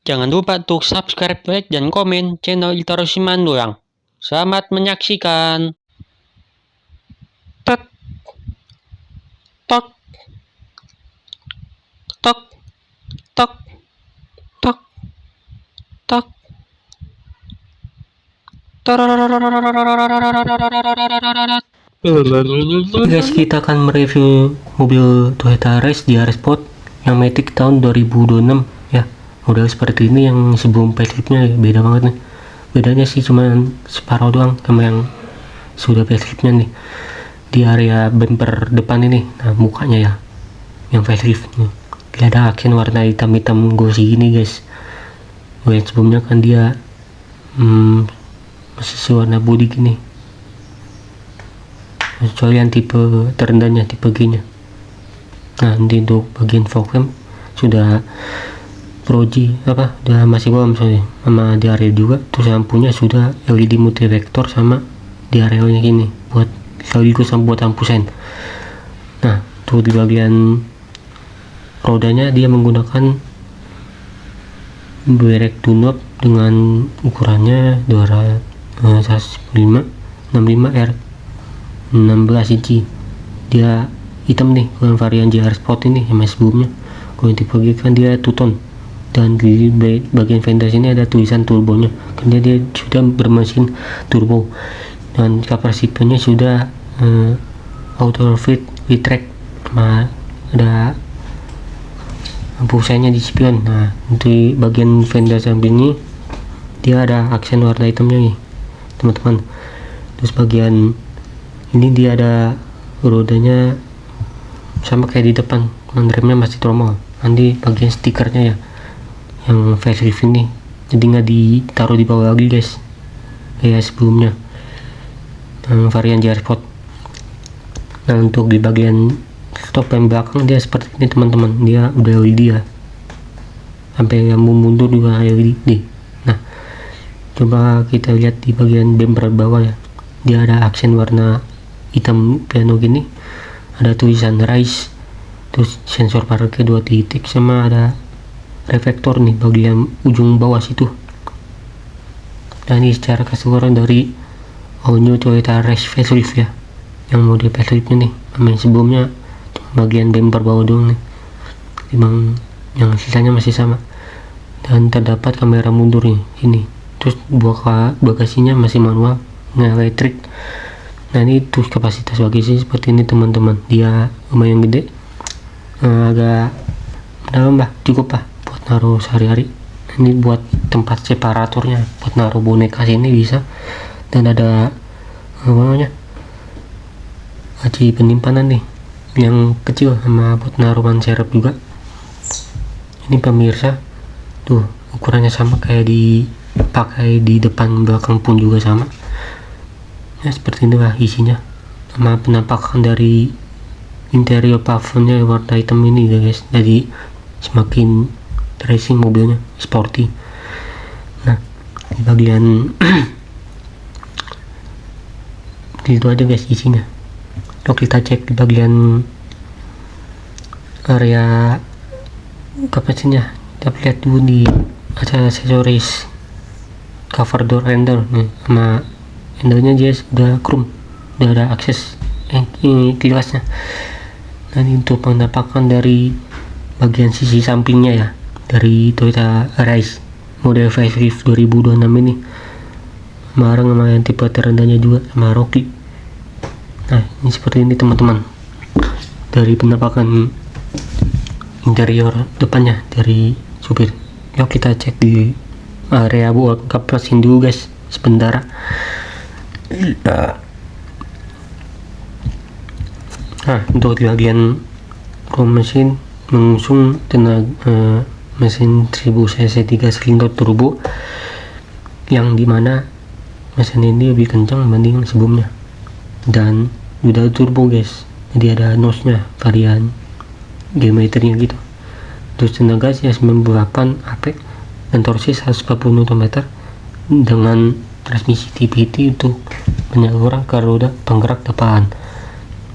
Jangan lupa untuk subscribe, like, dan komen channel Iltaro Simandoang. Selamat menyaksikan. Tek, tok, tok, tok, tok, tok. Guys, kita akan mereview mobil Toyota Race DR Sport yang Matic tahun 2026 ya. Model seperti ini yang sebelum faceliftnya beda banget nih. Bedanya sih cuma separuh doang sama yang sudah faceliftnya nih. Di area bumper depan ini, nah mukanya ya yang facelift nih. Dia ada aksen warna hitam-hitam glossy gini guys. Yang sebelumnya kan dia masih warna body gini, kecuali yang tipe terendahnya, tipe G nya. Nah nanti untuk bagian fog lamp sudah Pro G udah masih bawah misalnya, sama di area juga. Terus lampunya sudah LED multivektor sama di area nya gini buat sekaligus sama buat lampu sen. Nah tuh di bagian rodanya dia menggunakan berek tunop dengan ukurannya 165 R 16 inci. Dia hitam nih, bukan varian JR Sport ini yang sebelumnya. Kalau tipe G kan dia two-tone, dan di bagian fender sini ada tulisan turbonya karena dia sudah bermesin turbo, dan kapasitornya sudah auto fit with track, sama ada lampu sennya di spion. Nah untuk bagian fender sampingnya dia ada aksen warna hitamnya nih teman-teman. Terus bagian ini dia ada rodanya sama kayak di depan, remnya masih tromol. Nanti bagian stikernya ya yang facelift ini jadi nggak ditaruh di bawah lagi guys kayak sebelumnya varian JR Sport. Nah untuk di bagian stop yang belakang dia seperti ini teman-teman, dia udah LED ya, sampai yang mundur juga LED. Nah coba kita lihat di bagian bumper bawah ya, dia ada aksen warna hitam piano gini, ada tulisan Rise, terus sensor parkir 2 titik, sama ada reflektor nih bagian ujung bawah situ. Dan ini secara keseluruhan dari all new Toyota Race facelift ya, yang mode faceliftnya nih, sama yang sebelumnya bagian bumper bawah doang nih, memang yang sisanya masih sama. Dan terdapat kamera mundur nih ini, terus buka bagasinya masih manual, nggak elektrik. Nah ini terus kapasitas bagasi seperti ini teman-teman, dia lumayan gede, agak dalam lah, cukup lah buat naruh sehari-hari. Ini buat tempat separatornya, buat naruh boneka sini bisa, dan ada namanya laci penyimpanan nih yang kecil, sama buat naruh ban serep juga. Ini pemirsa tuh ukurannya sama kayak dipakai di depan belakang pun juga sama ya, seperti inilah isinya. Sama penampakan dari interior plafonnya warna hitam ini guys, jadi semakin racing mobilnya, sporty. Nah di bagian itu aja guys isinya. Kalau kita cek di bagian area kapasitasnya, kita lihat dulu di ada aksesoris cover door handle nih, sama handle-nya dia sudah chrome, udah ada akses kilasnya. Dan untuk penampakan dari bagian sisi sampingnya ya, dari Toyota Race model facelift 2026 ini, bareng sama yang tipe terendahnya juga, sama Rocky. Nah ini seperti ini teman-teman dari penampakan interior depannya dari supir. Yuk kita cek di area buat kapasin dulu guys sebentar. Nah untuk di bagian room mesin mengusung tenaga mesin 1000 cc 3 silinder turbo, yang dimana mesin ini lebih kencang dibanding sebelumnya, dan udah turbo guys, jadi ada nose nya varian geometrinya gitu. Terus tenaga 98 AP dan torsi 140 Nm dengan transmisi TPT untuk penyaluran ke roda penggerak depan.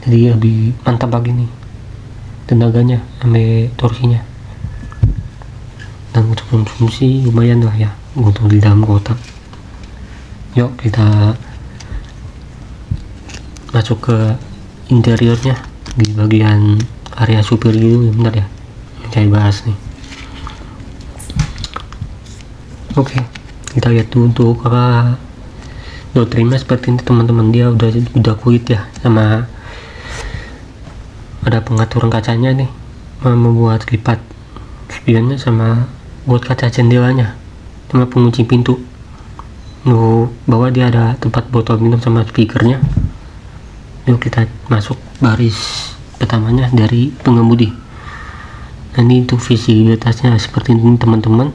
Jadi lebih mantap lagi nih tenaganya sampai torsinya. dan untuk konsumsi lumayan lah ya untuk di dalam kota. Yuk kita masuk ke interiornya di bagian area supir gitu, bentar ya saya bahas nih. Oke, kita lihat dulu untuk door trimnya seperti ini teman-teman. Dia udah kulit ya, sama ada pengaturan kacanya nih, membuat lipat spionnya sama buat kaca jendelanya, sama pengunci pintu. Bawah dia ada tempat botol minum sama speakernya. Yuk kita masuk baris pertamanya dari pengemudi. Nah ini untuk visibilitasnya seperti ini teman-teman,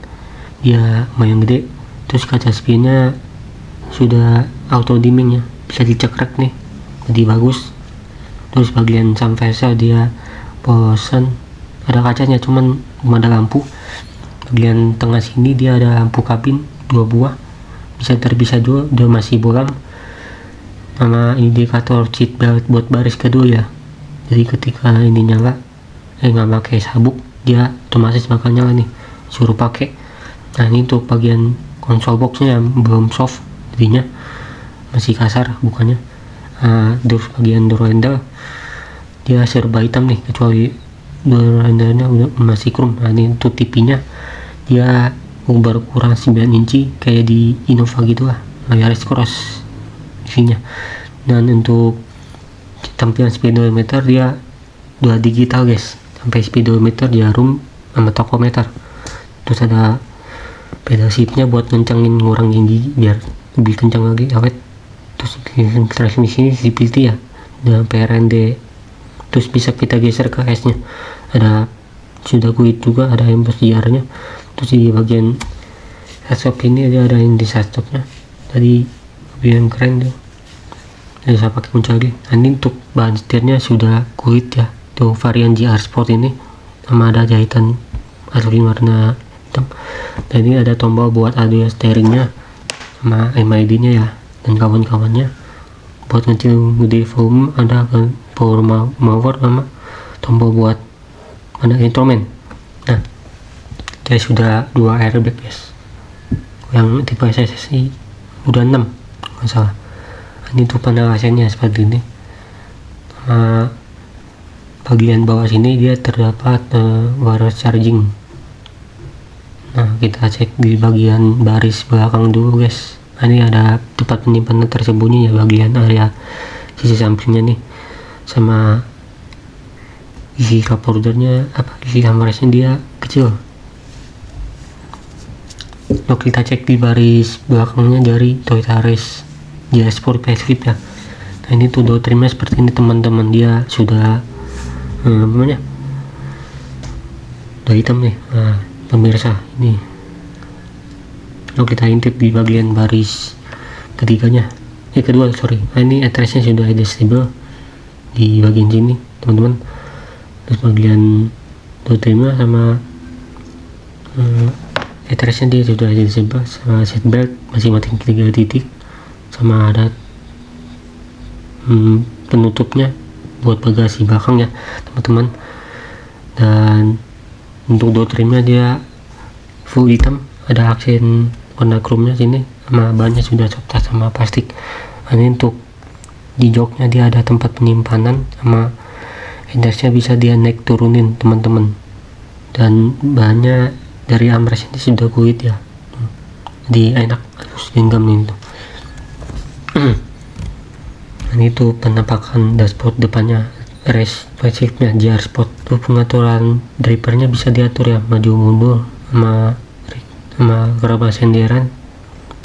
dia lumayan gede. Terus kaca spionnya sudah auto dimming ya, bisa dicekrek nih, jadi bagus. Terus bagian sampainya dia bosan, ada kacanya cuman belum ada lampu. Bagian tengah sini dia ada lampu kabin 2 buah, bisa terpisah juga, udah masih bolam, sama indikator seat belt buat baris kedua ya. Jadi ketika ini nyala, nggak pakai sabuk, dia otomatis bakal nyala nih, suruh pakai. Nah ini untuk bagian konsol boxnya yang belum soft, jadinya masih kasar bukannya. Terus bagian door handle dia serba hitam nih, kecuali door handle-nya masih chrome. Nah ini untuk TV-nya dia baru kurang 9 inci kayak di Innova gitu lah, Yaris Cross isinya. Dan untuk tampilan speedometer dia 2 digital guys, sampai speedometer, jarum, sama tachometer. Terus ada pedal shiftnya buat ngencangin ngurangin gigi biar lebih kencang lagi, awet. Terus transmisi CVT ya, dan PRND. Terus bisa kita geser ke S nya, ada sudah kuit juga, ada embos JR-nya. Terus di bagian headstop ini ada yang di stopnya, jadi lebih keren tuh, jadi saya pakai kunci lagi. Ini untuk bahan setirnya sudah kuit ya, tuh varian GR Sport ini, sama ada jahitan asli warna hitam. Dan ini ada tombol buat audio steeringnya sama MID nya ya, dan kawan-kawannya. Buat ngecil gede volume ada power mover sama tombol buat ada instrumen. Nah dia sudah 2 airbag guys, yang tipe SSI udah 6 nggak salah. Ini tuh panel AC-nya seperti ini. Bagian bawah sini dia terdapat wireless charging. Nah kita cek di bagian baris belakang dulu guys. Nah, ini ada tempat penyimpanan tersembunyi ya, bagian area sisi sampingnya nih, sama isi cup holdernya, isi armrestnya dia kecil. Lalu kita cek di baris belakangnya dari Toyota Yaris GR Sport Pacific ya. Nah ini tuh door trimnya seperti ini teman-teman, dia sudah udah hitam nih. Nah pemirsa, ini lalu kita intip di bagian baris kedua sorry. Nah ini addressnya sudah adjustable di bagian sini teman-teman. Terus bagian door trimnya sama addressnya dia sudah adjustable, sama seat belt masing-masing 3 titik, sama ada penutupnya buat bagasi belakang ya teman-teman. Dan untuk door trimnya dia full hitam, ada aksen warna chrome nya sini, sama bahannya sudah soft sama plastik. Ini untuk di joknya dia ada tempat penyimpanan, sama headersnya bisa dia naik turunin teman-teman. Dan bahannya dari armrest ini sudah kulit ya, jadi enak harus genggam itu. Dan itu penampakan dashboard depannya race Pacificnya GR Sport. Tuh pengaturan drivernya bisa diatur ya, maju mundur, sama gerabah senderan,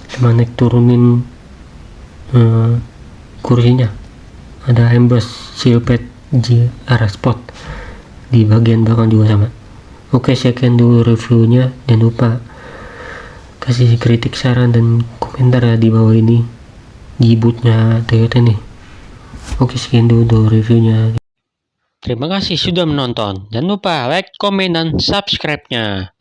sama naik turunin kursinya. Ada emboss silhouette GR Sport di bagian belakang juga sama. Oke, sekian dulu reviewnya. Jangan lupa kasih kritik, saran, dan komentar ya di bawah ini di bootnya Toyota nih. Oke, sekian dulu reviewnya. Terima kasih sudah menonton. Jangan lupa like, komen, dan subscribe-nya.